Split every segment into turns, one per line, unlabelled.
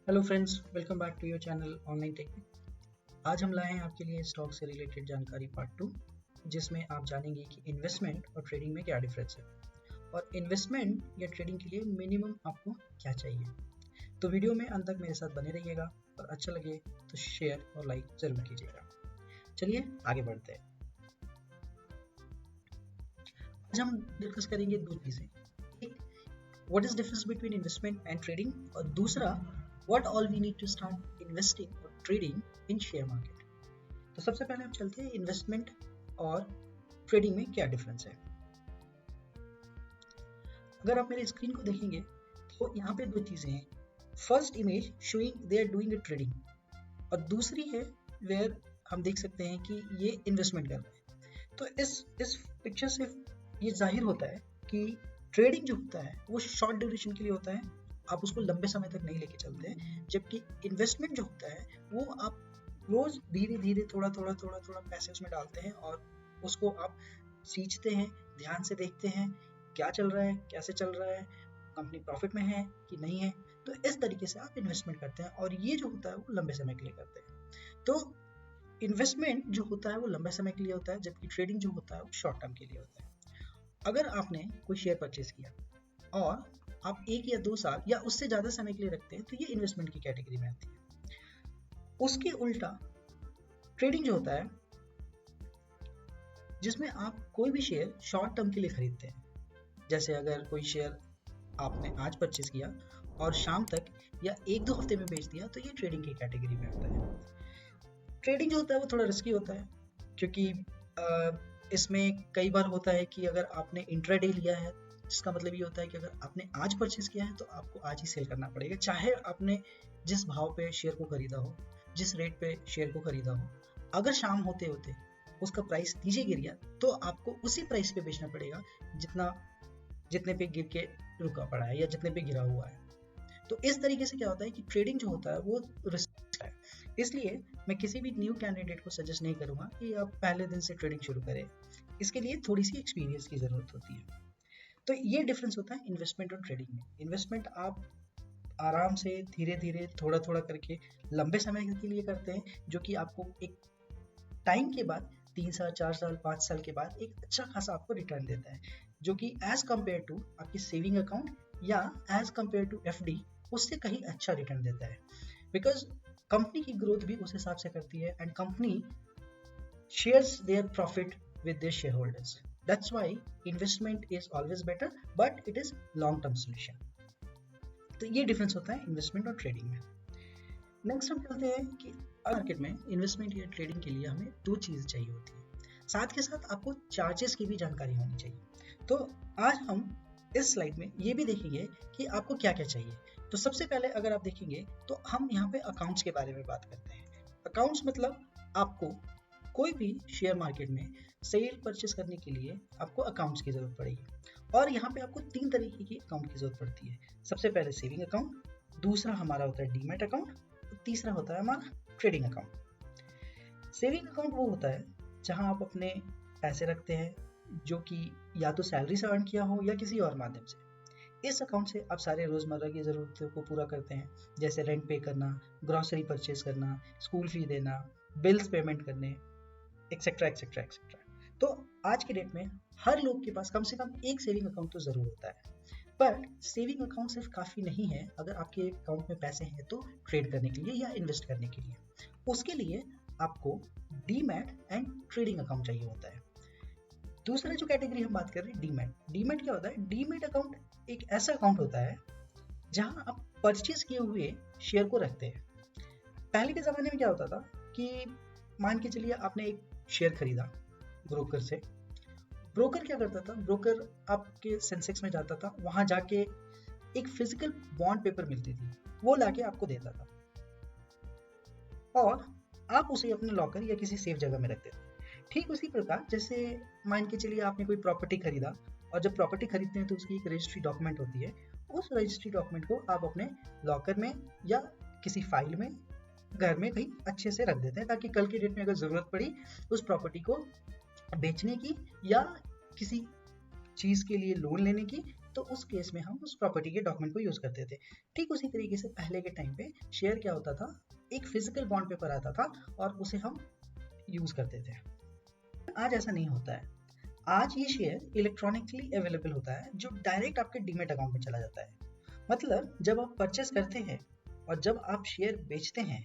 Hello friends, welcome back to your channel online tech. आज हम लाए हैं आपके लिए स्टॉक से रिलेटेड जानकारी पार्ट 2, जिसमें आप जानेंगे कि इन्वेस्टमेंट और ट्रेडिंग में क्या डिफरेंस है और इन्वेस्टमेंट या ट्रेडिंग के लिए मिनिमम आपको क्या चाहिए। तो वीडियो में अंत तक मेरे साथ बने रहिएगा और अच्छा लगे तो शेयर और लाइक जरूर कीजिएगा। चलिए आगे बढ़ते हैं। आज हम डिस्कस करेंगे दो चीज़ें, एक what is difference between investment and trading और दूसरा what all we need to start investing or trading in share market। तो सबसे पहले हम चलते हैं इन्वेस्टमेंट और ट्रेडिंग में क्या डिफरेंस है। अगर आप मेरे स्क्रीन को देखेंगे तो यहाँ पे दो चीजें हैं। First image showing they are doing a trading और दूसरी है वेयर हम देख सकते हैं कि ये इन्वेस्टमेंट कर रहे हैं। तो इस पिक्चर से ये जाहिर होता है कि ट्रेडिंग जो होता है वो शॉर्ट ड्यूरेशन के लिए होता है, आप उसको लंबे समय तक नहीं लेके चलते हैं। जबकि इन्वेस्टमेंट जो होता है वो आप रोज धीरे धीरे थोड़ा पैसे उसमें डालते हैं और उसको आप सींचते हैं, ध्यान से देखते हैं क्या चल रहा है, कैसे चल रहा है, कंपनी प्रॉफिट में है कि नहीं है। तो इस तरीके से आप इन्वेस्टमेंट करते हैं और ये जो होता है वो लंबे समय के लिए करते हैं। तो इन्वेस्टमेंट जो होता है वो लंबे समय के लिए होता है, जबकि ट्रेडिंग जो होता है वो शॉर्ट टर्म के लिए होता है। अगर आपने कोई शेयर परचेज किया और आप 1 या 2 साल या उससे ज़्यादा समय के लिए रखते हैं तो ये इन्वेस्टमेंट की कैटेगरी में आती है। उसके उल्टा ट्रेडिंग जो होता है जिसमें आप कोई भी शेयर शॉर्ट टर्म के लिए खरीदते हैं। जैसे अगर कोई शेयर आपने आज परचेज किया और शाम तक या 1-2 हफ्ते में बेच दिया तो ये ट्रेडिंग की कैटेगरी में आता है। ट्रेडिंग जो होता है वो थोड़ा रिस्की होता है क्योंकि इसमें कई बार होता है कि अगर आपने इंट्राडे लिया है, जिसका मतलब ये होता है कि अगर आपने आज परचेज किया है तो आपको आज ही सेल करना पड़ेगा, चाहे आपने जिस भाव पे शेयर को खरीदा हो, जिस रेट पे शेयर को खरीदा हो। अगर शाम होते होते उसका प्राइस नीचे गिर गया तो आपको उसी प्राइस पे बेचना पड़ेगा जितने पे गिर के रुका पड़ा है या जितने पे गिरा हुआ है। तो इस तरीके से क्या होता है कि ट्रेडिंग जो होता है वो रिस्क है। इसलिए मैं किसी भी न्यू कैंडिडेट को सजेस्ट नहीं करूंगा कि आप पहले दिन से ट्रेडिंग शुरू करें। इसके लिए थोड़ी सी एक्सपीरियंस की जरूरत होती है। तो ये डिफरेंस होता है इन्वेस्टमेंट और ट्रेडिंग में। इन्वेस्टमेंट आप आराम से धीरे धीरे थोड़ा करके लंबे समय के लिए करते हैं, जो कि आपको एक टाइम के बाद 3 साल 4 साल 5 साल के बाद एक अच्छा खासा आपको रिटर्न देता है, जो कि एज कम्पेयर टू आपकी सेविंग अकाउंट या एज कम्पेयर टू एफडी उससे कहीं अच्छा रिटर्न देता है। बिकॉज कंपनी की ग्रोथ भी उस हिसाब से करती है and company shares their profit with their share holders. That's why investment is always better, but it is long term solution। तो ये डिफरेंस होता है इन्वेस्टमेंट और ट्रेडिंग में। नेक्स्ट हम चलते हैं कि मार्केट में इन्वेस्टमेंट या ट्रेडिंग के लिए हमें 2 चीज़ चाहिए होती है, साथ के साथ आपको चार्जेस की भी जानकारी होनी चाहिए। तो आज हम इस स्लाइड में ये भी देखेंगे कि आपको क्या क्या चाहिए। तो सबसे पहले अगर आप देखेंगे तो हम यहाँ पे अकाउंट्स के बारे में बात करते हैं। अकाउंट्स मतलब आपको कोई भी शेयर मार्केट में सेल परचेस करने के लिए आपको अकाउंट्स की जरूरत पड़ेगी और यहाँ पे आपको 3 तरीके की अकाउंट की जरूरत पड़ती है। सबसे पहले सेविंग अकाउंट, दूसरा हमारा होता है डीमैट अकाउंट और तीसरा होता है हमारा ट्रेडिंग अकाउंट। सेविंग अकाउंट वो होता है जहाँ आप अपने पैसे रखते हैं जो कि या तो सैलरी से अर्न किया हो या किसी और माध्यम से। इस अकाउंट से आप सारे रोजमर्रा की जरूरतों को पूरा करते हैं, जैसे रेंट पे करना, ग्रॉसरी परचेज करना, स्कूल फी देना, बिल्स पेमेंट करने, एक्सेट्रा एक्सेट्रा एक्सेट्रा। तो आज के डेट में हर लोग के पास कम से कम एक सेविंग अकाउंट तो जरूर होता है। पर सेविंग अकाउंट सिर्फ काफ़ी नहीं है अगर आपके अकाउंट में पैसे हैं तो ट्रेड करने के लिए या इन्वेस्ट करने के लिए। उसके लिए आपको डीमैट एंड ट्रेडिंग अकाउंट चाहिए होता है। दूसरा जो कैटेगरी हम बात कर रहे हैं डीमैट। डीमैट क्या होता है? डीमैट अकाउंट एक ऐसा अकाउंट होता है जहां आप परचेज किए हुए शेयर को रखते हैं। पहले के ज़माने में क्या होता था कि मान के चलिए आपने एक शेयर खरीदा ब्रोकर से। ब्रोकर क्या करता था? ब्रोकर आपके सेंसेक्स में जाता था, वहां जाके एक फिजिकल बॉन्ड पेपर मिलती थी, वो लाके आपको देता था और आप उसे अपने लॉकर या किसी सेफ जगह में रखते थे। ठीक उसी प्रकार जैसे मान के चलिए आपने कोई प्रॉपर्टी खरीदा और जब प्रॉपर्टी खरीदते हैं तो उसकी एक रजिस्ट्री डॉक्यूमेंट होती है। उस रजिस्ट्री डॉक्यूमेंट को आप अपने लॉकर में या किसी फाइल में घर में कहीं अच्छे से रख देते हैं ताकि कल की डेट में अगर ज़रूरत पड़ी उस प्रॉपर्टी को बेचने की या किसी चीज़ के लिए लोन लेने की, तो उस केस में हम उस प्रॉपर्टी के डॉक्यूमेंट को यूज़ करते थे। ठीक उसी तरीके से पहले के टाइम पे शेयर क्या होता था, एक फिजिकल बॉन्ड पेपर आता था और उसे हम यूज़ करते थे। आज ऐसा नहीं होता है। आज ये शेयर इलेक्ट्रॉनिकली अवेलेबल होता है जो डायरेक्ट आपके डीमेट अकाउंट में चला जाता है। मतलब जब आप परचेस करते हैं और जब आप शेयर बेचते हैं,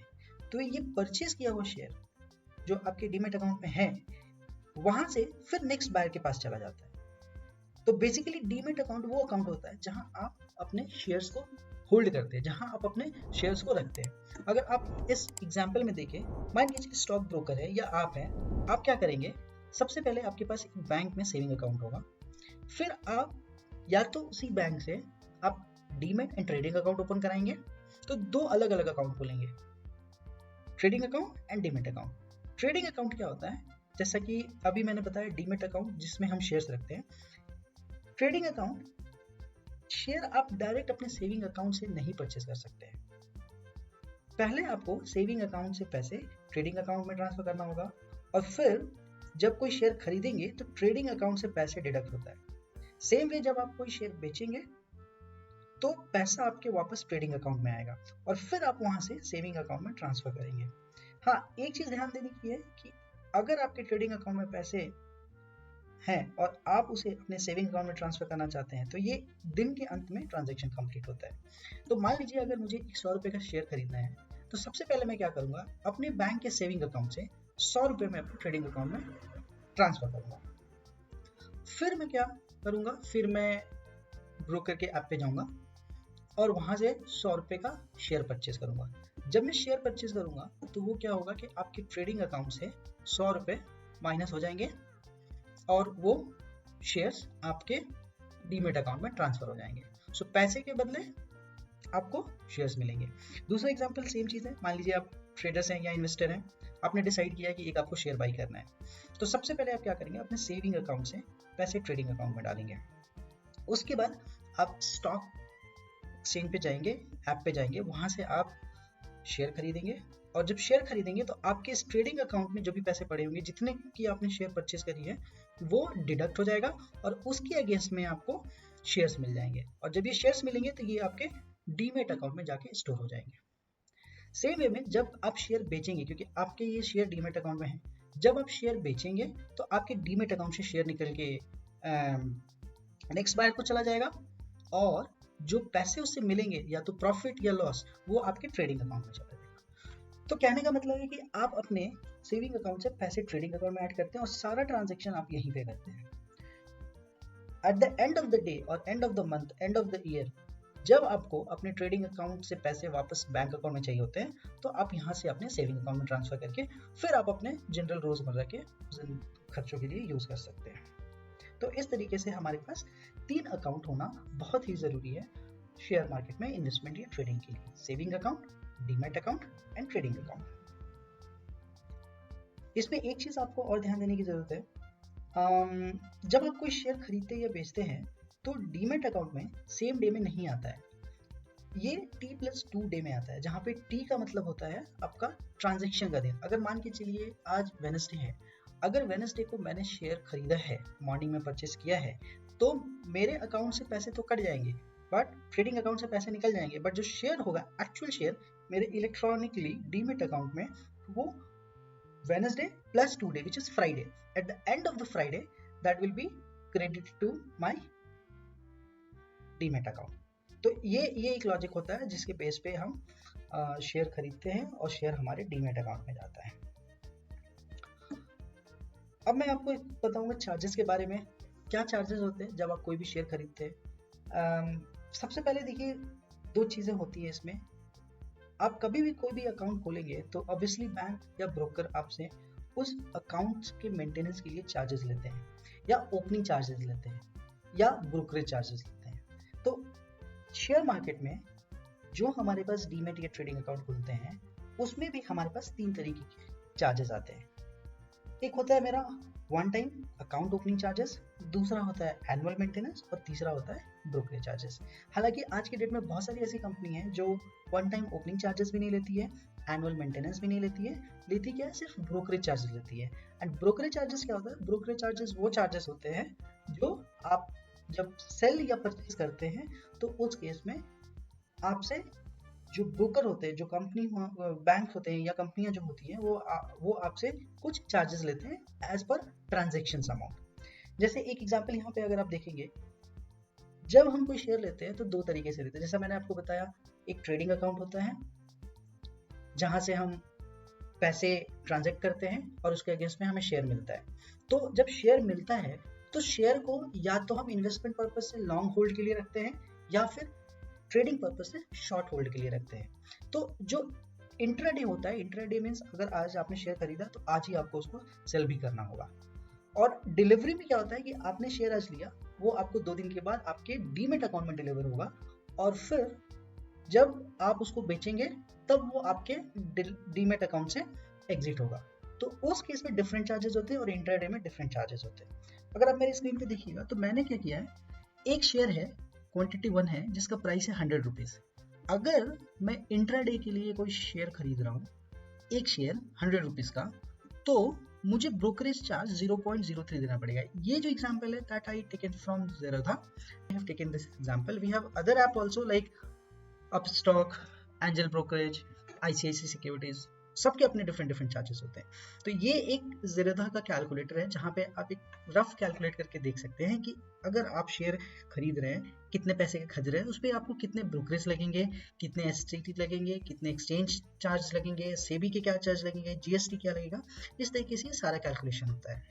तो ये परचेस किया हुआ शेयर जो आपके डीमेट अकाउंट में है, वहां से फिर नेक्स्ट बायर के पास चला जाता है। तो बेसिकली डीमेट अकाउंट वो अकाउंट होता है जहां आप अपने शेयर्स को होल्ड करते हैं, जहां आप अपने शेयर्स को रखते हैं। अगर आप इस एग्जांपल में देखें, मान लीजिए स्टॉक ब्रोकर है या आप हैं, आप क्या करेंगे, सबसे पहले आपके पास एक बैंक में सेविंग अकाउंट होगा, फिर आप या तो उसी बैंक से आप demat and trading account open कराएंगे। तो दो अलग अलग अकाउंट खोलेंगे, trading account and demat account. Trading account क्या होता है, जैसा कि अभी मैंने बताया डीमेट अकाउंट जिसमें हम शेयर्स रखते हैं। ट्रेडिंग अकाउंट शेयर आप डायरेक्ट अपने सेविंग अकाउंट से नहीं परचेस कर सकते हैं। पहले आपको सेविंग अकाउंट से पैसे ट्रेडिंग अकाउंट में ट्रांसफर करना होगा और फिर जब कोई शेयर खरीदेंगे तो ट्रेडिंग अकाउंट से पैसे डिडक्ट होता है। सेम वे जब आप कोई शेयर बेचेंगे तो पैसा आपके वापस ट्रेडिंग अकाउंट में आएगा और फिर आप वहां से सेविंग अकाउंट में ट्रांसफर करेंगे। हाँ, एक चीज ध्यान देने की है कि अगर आपके ट्रेडिंग अकाउंट में पैसे हैं और आप उसे अपने सेविंग अकाउंट में ट्रांसफर करना चाहते हैं, तो ये दिन के अंत में ट्रांजैक्शन कंप्लीट होता है। तो मान लीजिए अगर मुझे 100 रुपए का शेयर खरीदना है, तो सबसे पहले मैं क्या करूंगा, अपने बैंक के सेविंग अकाउंट से 100 रुपए मैं अपने ट्रेडिंग अकाउंट में ट्रांसफर करूंगा। फिर मैं क्या करूंगा, फिर मैं ब्रोकर के ऐप पे जाऊंगा और वहां से 100 रुपए का शेयर परचेज करूंगा। जब मैं शेयर परचेज करूंगा तो वो क्या होगा कि आपके ट्रेडिंग अकाउंट से 100 रुपए माइनस हो जाएंगे और वो शेयर्स आपके डीमेट अकाउंट में ट्रांसफर हो जाएंगे। सो पैसे के बदले आपको शेयर्स मिलेंगे। दूसरा एग्जांपल सेम चीज़ है, मान लीजिए आप ट्रेडर्स हैं या इन्वेस्टर हैं, आपने डिसाइड किया कि एक आपको शेयर बाई करना है, तो सबसे पहले आप क्या करेंगे, अपने सेविंग अकाउंट से पैसे ट्रेडिंग अकाउंट में डालेंगे। उसके बाद आप स्टॉक एक्सचेंज पे जाएंगे, ऐप पे जाएंगे, वहां से आप शेयर खरीदेंगे और जब शेयर खरीदेंगे तो आपके इस ट्रेडिंग अकाउंट में जो भी पैसे पड़े होंगे, जितने की आपने शेयर परचेज करी है, वो डिडक्ट हो जाएगा और उसके अगेंस्ट में आपको शेयर्स मिल जाएंगे और जब ये शेयर्स मिलेंगे तो ये आपके डीमेट अकाउंट में जाके स्टोर हो जाएंगे। सेम वे में जब आप शेयर बेचेंगे, क्योंकि आपके ये शेयर डीमेट अकाउंट में है, जब आप शेयर बेचेंगे तो आपके डीमेट अकाउंट से शेयर निकल के नेक्स्ट बायर को चला जाएगा और जो पैसे उससे मिलेंगे या तो प्रॉफिट या लॉस, वो आपके ट्रेडिंग अकाउंट में चला जाएगा। तो कहने का मतलब है कि आप अपने सेविंग अकाउंट से पैसे ट्रेडिंग अकाउंट में ऐड करते हैं और सारा ट्रांजैक्शन आप यहीं पे करते हैं। At the end of the day और end of the month, end of the year, जब आपको अपने ट्रेडिंग अकाउंट से पैसे वापस बैंक अकाउंट में चाहिए होते हैं, तो आप यहाँ से अपने सेविंग अकाउंट में ट्रांसफर करके फिर आप अपने जनरल रोजमर्रा के खर्चों के लिए यूज कर सकते हैं। तो इस तरीके से हमारे पास 3 अकाउंट होना बहुत ही जरूरी है शेयर मार्केट में इन्वेस्टमेंट या ट्रेडिंग के लिए: saving account, demat account and trading account. इसमें एक चीज आपको और ध्यान देने की जरूरत है, जब आप कोई शेयर खरीदते या बेचते हैं तो डीमैट अकाउंट में सेम डे में नहीं आता है, ये T+2 डे में आता है, जहाँ पे T का मतलब होता है आपका ट्रांजैक्शन का दिन। अगर मान के चलिए आज वेडनेसडे है, अगर वेडनेसडे को मैंने शेयर खरीदा है, मॉर्निंग में परचेस किया है, तो मेरे अकाउंट से पैसे तो कट जाएंगे बट ट्रेडिंग अकाउंट से पैसे निकल जाएंगे, बट जो शेयर होगा, एक्चुअल शेयर मेरे इलेक्ट्रॉनिकली डीमैट अकाउंट में, वो Wednesday plus 2 day, which is Friday. At the end of the Friday, that will be credited to my demat account. तो ये एक लॉजिक होता है जिसके बेस पे हम शेयर खरीदते हैं और शेयर हमारे डीमैट अकाउंट में जाता है। अब मैं आपको बताऊंगा चार्जेस के बारे में। क्या चार्जेस होते हैं जब आप कोई भी शेयर खरीदते हैं। सबसे पहले देखिए, 2 चीज़ें होती है इसमें। आप कभी भी कोई भी अकाउंट खोलेंगे तो ऑब्वियसली बैंक या ब्रोकर आपसे उस अकाउंट के मेंटेनेंस के लिए चार्जेस लेते हैं, या ओपनिंग चार्जेस लेते हैं, या ब्रोकरेज चार्जेस लेते हैं। तो शेयर मार्केट में जो हमारे पास डीमैट या ट्रेडिंग अकाउंट खुलते हैं, उसमें भी हमारे पास 3 तरीके के चार्जेस आते हैं। एक होता है मेरा one time account opening charges, दूसरा होता है एनुअल मेंटेनेंस और तीसरा होता है ब्रोकरेज चार्जेस। हालांकि आज के डेट में बहुत सारी ऐसी कंपनी है जो वन टाइम ओपनिंग चार्जेस भी नहीं लेती है, एनुअल मेंटेनेंस भी नहीं लेती है, लेती क्या है, सिर्फ ब्रोकरेज चार्जेस लेती है। एंड ब्रोकरेज चार्जेस क्या होता है, ब्रोकरेज चार्जेस वो चार्जेस होते हैं जो आप जब सेल या परचेज करते हैं तो उस केस में आपसे जो ब्रोकर होते हैं, जो कंपनी बैंक होते हैं या कंपनियां जो होती हैं वो आपसे कुछ चार्जेस लेते हैं एज पर ट्रांजेक्शन अमाउंट। जैसे एक एग्जांपल यहाँ पे अगर आप देखेंगे, जब हम कोई शेयर लेते हैं तो दो तरीके से लेते हैं। जैसा मैंने आपको बताया, एक ट्रेडिंग अकाउंट होता है जहां से हम पैसे ट्रांजैक्ट करते हैं और उसके अगेंस्ट में हमें शेयर मिलता है। तो जब शेयर मिलता है तो शेयर को या तो हम इन्वेस्टमेंट पर्पज से लॉन्ग होल्ड के लिए रखते हैं या फिर ट्रेडिंग पर्पज से शॉर्ट होल्ड के लिए रखते हैं। तो जो इंट्राडे होता है, इंट्राडे मीन्स अगर आज आपने शेयर खरीदा तो आज ही आपको उसको सेल भी करना होगा। और डिलीवरी में क्या होता है कि आपने शेयर आज लिया, वो आपको 2 दिन के बाद आपके डीमेट अकाउंट में डिलीवर होगा और फिर जब आप उसको बेचेंगे तब वो आपके डीमेट अकाउंट से एग्जिट होगा। तो उस केस में डिफरेंट चार्जेस होते हैं और इंट्राडे में डिफरेंट चार्जेस होते हैं। अगर आप मेरी स्क्रीन पे देखिएगा तो मैंने क्या किया है, एक शेयर है क्वांटिटी 1 है जिसका प्राइस है 100 रुपीज। अगर मैं इंट्राडे के लिए कोई शेयर खरीद रहा हूँ, एक शेयर 100 रुपीज का, तो मुझे ब्रोकरेज चार्ज 0.03 देना पड़ेगा। ये जो एग्जांपल है that I taken from Zerodha, I have taken this example. We have other app also like Upstock, angel brokerage, ICICI securities, सबके अपने डिफरेंट चार्जेस होते हैं। तो ये एक Zerodha का कैलकुलेटर है जहाँ पे आप एक रफ कैलकुलेट करके देख सकते हैं कि अगर आप शेयर खरीद रहे हैं, कितने पैसे के खरीद रहे हैं, उस पर आपको कितने ब्रोकरेज लगेंगे, कितने STT लगेंगे, कितने एक्सचेंज चार्ज लगेंगे, सेबी के क्या चार्ज लगेंगे, GST क्या लगेगा, इस तरीके से सारा कैलकुलेशन होता है।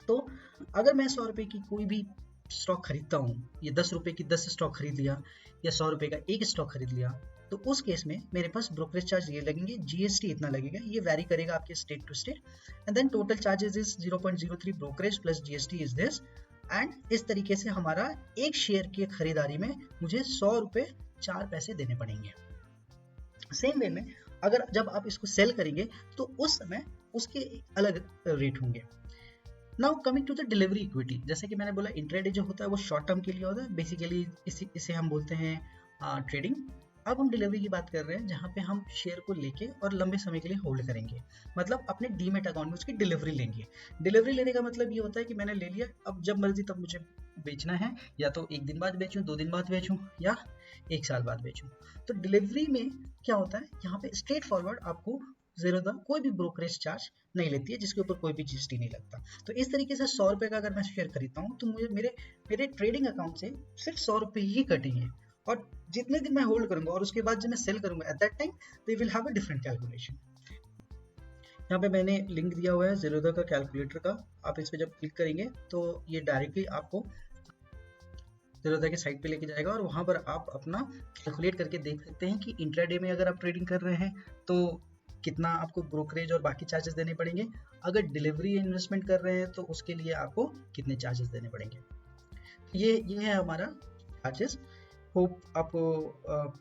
तो अगर मैं 100 रुपये की कोई भी स्टॉक खरीदता हूँ, ये 10 रुपये की 10 स्टॉक खरीद लिया या 100 रुपये का एक स्टॉक खरीद लिया, तो उस केस में मेरे पास ब्रोकरेज चार्ज ये लगेंगे, GST इतना लगेगा, ये वैरी करेगा आपके state to state, and then total charges is 0.03 brokerage plus GST is this. And इस तरीके से हमारा एक शेयर की खरीदारी में मुझे 100 रुपये 4 पैसे देने पड़ेंगे। सेम वे में अगर जब आप इसको सेल करेंगे तो उस समय उसके अलग रेट होंगे। Now coming to the delivery equity, जैसे कि मैंने बोला इंट्राडे जो होता है वो शॉर्ट टर्म के लिए होता है, बेसिकली इसे हम बोलते हैं ट्रेडिंग। अब हम डिलीवरी की बात कर रहे हैं जहाँ पे हम शेयर को लेके और लंबे समय के लिए होल्ड करेंगे, मतलब अपने डीमेट अकाउंट में उसकी डिलीवरी लेंगे। डिलीवरी लेने का मतलब ये होता है कि मैंने ले लिया, अब जब मर्जी तब मुझे बेचना है, या तो 1 दिन बाद बेचूं, 2 दिन बाद बेचूं या 1 साल बाद बेचूं। तो डिलीवरी में क्या होता है, यहाँ पे स्ट्रेट फॉरवर्ड आपको Zerodha कोई भी ब्रोकरेज चार्ज नहीं लेती है, जिसके ऊपर कोई भी GST नहीं लगता। तो इस तरीके से 100 रुपये का अगर मैं शेयर खरीदता हूँ तो मुझे मेरे ट्रेडिंग अकाउंट से सिर्फ 100 रुपये ही कटेंगे, और जितने दिन मैं होल्ड करूंगा और उसके बाद जब मैं सेल करूंगा at that time they will have a different calculation. यहाँ पे मैंने लिंक दिया हुआ है Zerodha का कैलकुलेटर का, आप इस पे जब क्लिक करेंगे तो ये डायरेक्टली आपको Zerodha के साइट पे लेके जाएगा और वहाँ पर आप अपना कैलकुलेट करके देख सकते हैं कि इंट्राडे में अगर आप ट्रेडिंग कर रहे हैं तो कितना आपको ब्रोकरेज और बाकी चार्जेस देने पड़ेंगे, अगर डिलीवरी इन्वेस्टमेंट कर रहे हैं तो उसके लिए आपको कितने चार्जेस देने पड़ेंगे। ये है हमारा चार्जेस। होप आपको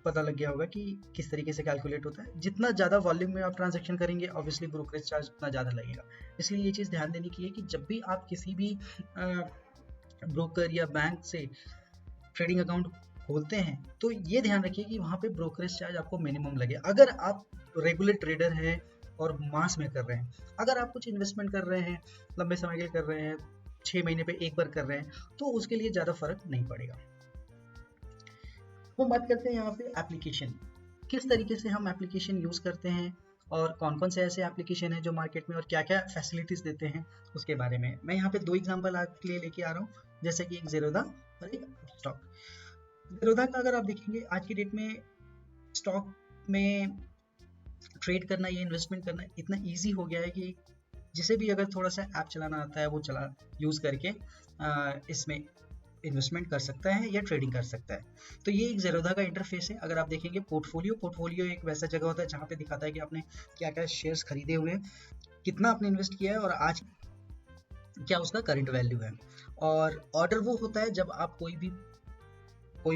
पता लग गया होगा कि किस तरीके से कैलकुलेट होता है। जितना ज़्यादा वॉल्यूम में आप ट्रांजैक्शन करेंगे ऑब्वियसली ब्रोकरेज चार्ज उतना ज़्यादा लगेगा। इसलिए ये चीज़ ध्यान देने की है कि जब भी आप किसी भी ब्रोकर या बैंक से ट्रेडिंग अकाउंट खोलते हैं तो ये ध्यान रखिए कि वहाँ पे ब्रोकरेज चार्ज आपको मिनिमम लगे। अगर आप रेगुलर ट्रेडर हैं और मास में कर रहे हैं, अगर आप कुछ इन्वेस्टमेंट कर रहे हैं, लंबे समय के लिए कर रहे हैं, 6 महीने पे एक बार कर रहे हैं, तो उसके लिए ज़्यादा फर्क नहीं पड़ेगा। वो बात करते हैं यहाँ पे एप्लीकेशन, किस तरीके से हम एप्लीकेशन यूज़ करते हैं और कौन कौन से ऐसे एप्लीकेशन हैं जो मार्केट में और क्या क्या फैसिलिटीज़ देते हैं उसके बारे में मैं यहाँ पे 2 एग्जाम्पल आपके लिए लेके आ रहा हूँ, जैसे कि एक Zerodha और एक Upstock। Zerodha का अगर आप देखेंगे आज की डेट में स्टॉक में ट्रेड करना या इन्वेस्टमेंट करना इतना इजी हो गया है कि जिसे भी अगर थोड़ा सा ऐप चलाना आता है वो यूज़ करके इसमें इन्वेस्टमेंट कर सकता है या ट्रेडिंग कर सकता है। तो ये एक Zerodha का इंटरफेस है। अगर आप देखेंगे पोर्टफोलियो एक वैसा जगह होता है जहाँ पे दिखाता है कि आपने क्या क्या शेयर्स खरीदे हुए हैं, कितना आपने इन्वेस्ट किया है और आज क्या उसका करंट वैल्यू है। और ऑर्डर वो होता है जब आप कोई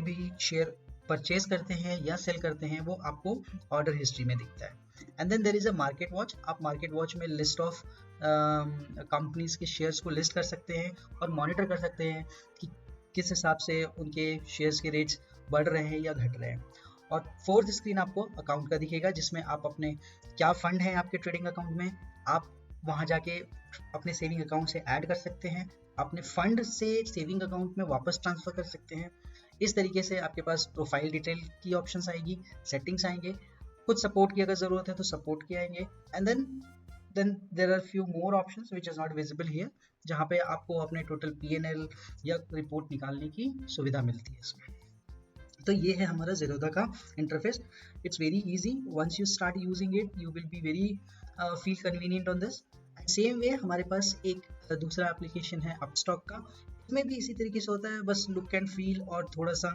भी शेयर परचेज करते हैं या सेल करते हैं, वो आपको ऑर्डर हिस्ट्री में दिखता है। And then there is a market watch. आप मार्केट वॉच में लिस्ट ऑफ कंपनीज के शेयर्स को लिस्ट कर सकते हैं और मॉनिटर कर सकते हैं कि किस हिसाब से उनके शेयर्स के रेट्स बढ़ रहे हैं या घट रहे हैं। और फोर्थ स्क्रीन आपको अकाउंट का दिखेगा जिसमें आप अपने क्या फंड है आपके ट्रेडिंग अकाउंट में, आप वहाँ जाके अपने सेविंग अकाउंट से ऐड कर सकते हैं, अपने फंड से सेविंग अकाउंट में वापस ट्रांसफर कर सकते हैं। इस तरीके से आपके पास प्रोफाइल डिटेल की ऑप्शंस आएगी, सेटिंग्स आएंगे, कुछ सपोर्ट की अगर ज़रूरत है तो सपोर्ट की आएंगे, and then there are few more options which is not visible here, जहाँ पे आपको अपने टोटल P&L या रिपोर्ट निकालने की सुविधा मिलती है इसमें। तो ये है हमारा ज़ेरोधा का interface. It's very easy, once you start using it you will be very feel convenient on this. Same way हमारे पास एक दूसरा एप्लीकेशन है अपस्टॉक का, इसमें भी इसी तरीके से होता है, बस लुक एंड फील और थोड़ा सा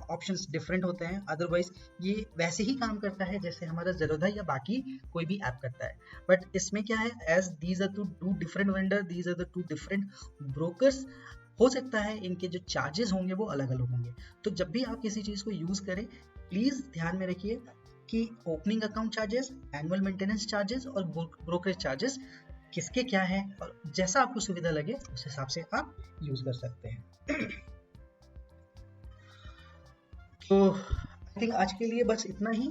ऑप्शंस डिफरेंट होते हैं। अदरवाइज ये वैसे ही काम करता है जैसे हमारा ज़ेरोधा या बाकी कोई भी ऐप करता है, बट इसमें क्या है, as these are two different vendor, these are the two different brokers, हो सकता है इनके जो चार्जेस होंगे वो अलग अलग होंगे। तो जब भी आप किसी चीज़ को यूज़ करें प्लीज़ ध्यान में रखिए कि opening account charges, annual maintenance charges और ब्रोकरेज चार्जेस किसके क्या है, और जैसा आपको सुविधा लगे उस हिसाब से आप यूज़ कर सकते हैं। तो आई थिंक आज के लिए बस इतना ही।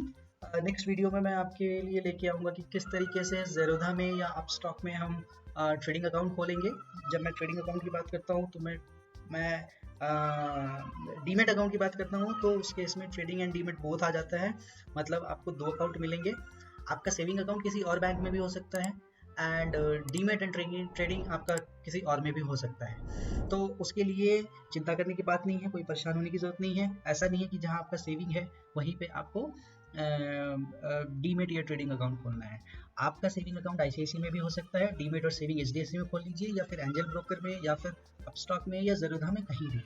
नेक्स्ट वीडियो में मैं आपके लिए लेके आऊँगा कि किस तरीके से ज़ेरोधा में या अपस्टॉक में हम ट्रेडिंग अकाउंट खोलेंगे। जब मैं ट्रेडिंग अकाउंट की बात करता हूँ तो मैं डीमेट अकाउंट की बात करता हूँ तो उस केस में ट्रेडिंग एंड डीमेट बोथ आ जाता है, मतलब आपको 2 अकाउंट मिलेंगे। आपका सेविंग अकाउंट किसी और बैंक में भी हो सकता है, एंड डीमेट एंड ट्रेडिंग आपका किसी और में भी हो सकता है। तो उसके लिए चिंता करने की बात नहीं है, कोई परेशान होने की ज़रूरत नहीं है। ऐसा नहीं है कि जहाँ आपका सेविंग है वहीं पे आपको डीमेट या ट्रेडिंग अकाउंट खोलना है। आपका सेविंग अकाउंट ICICI में भी हो सकता है, डीमेट और सेविंग HDFC में खोल लीजिए, या फिर एंजल ब्रोकर में, या फिर अपस्टॉक में, या ज़ेरोधा में, कहीं भी।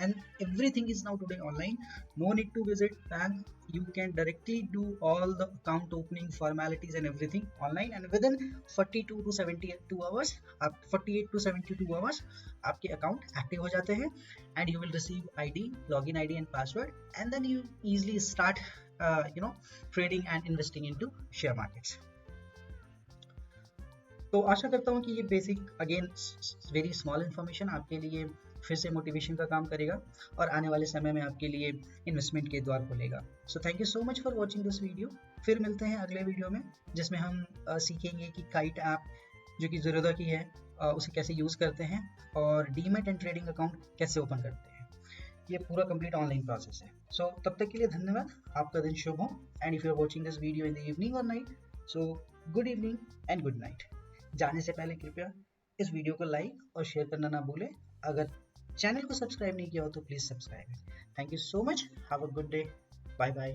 And everything is now today online, no need to visit bank, you can directly do all the account opening formalities and everything online, and within 42 to 72 hours, आप 48 to 72 hours आपके अकाउंट एक्टिव हो जाते हैं, and you will receive ID, login ID and password, and then you easily start trading and investing into share markets. तो आशा करता हूँ कि ये basic again very small information आपके लिए फिर से मोटिवेशन का काम करेगा और आने वाले समय में आपके लिए इन्वेस्टमेंट के द्वार खोलेगा। So thank you so much for watching this video. फिर मिलते हैं अगले वीडियो में जिसमें हम सीखेंगे कि काइट ऐप जो कि ज़ेरोधा की है उसे कैसे यूज़ करते हैं, और डीमेट एंड ट्रेडिंग अकाउंट कैसे ओपन करते हैं। ये पूरा कंप्लीट ऑनलाइन प्रोसेस है। सो तब तक के लिए धन्यवाद, आपका दिन शुभ हो। And if you are watching this video in the evening और night, so good evening and good night. जाने से पहले कृपया इस वीडियो को लाइक और शेयर करना ना भूलें। अगर चैनल को सब्सक्राइब नहीं किया हो तो please subscribe. Thank you so much, have a good day, bye bye.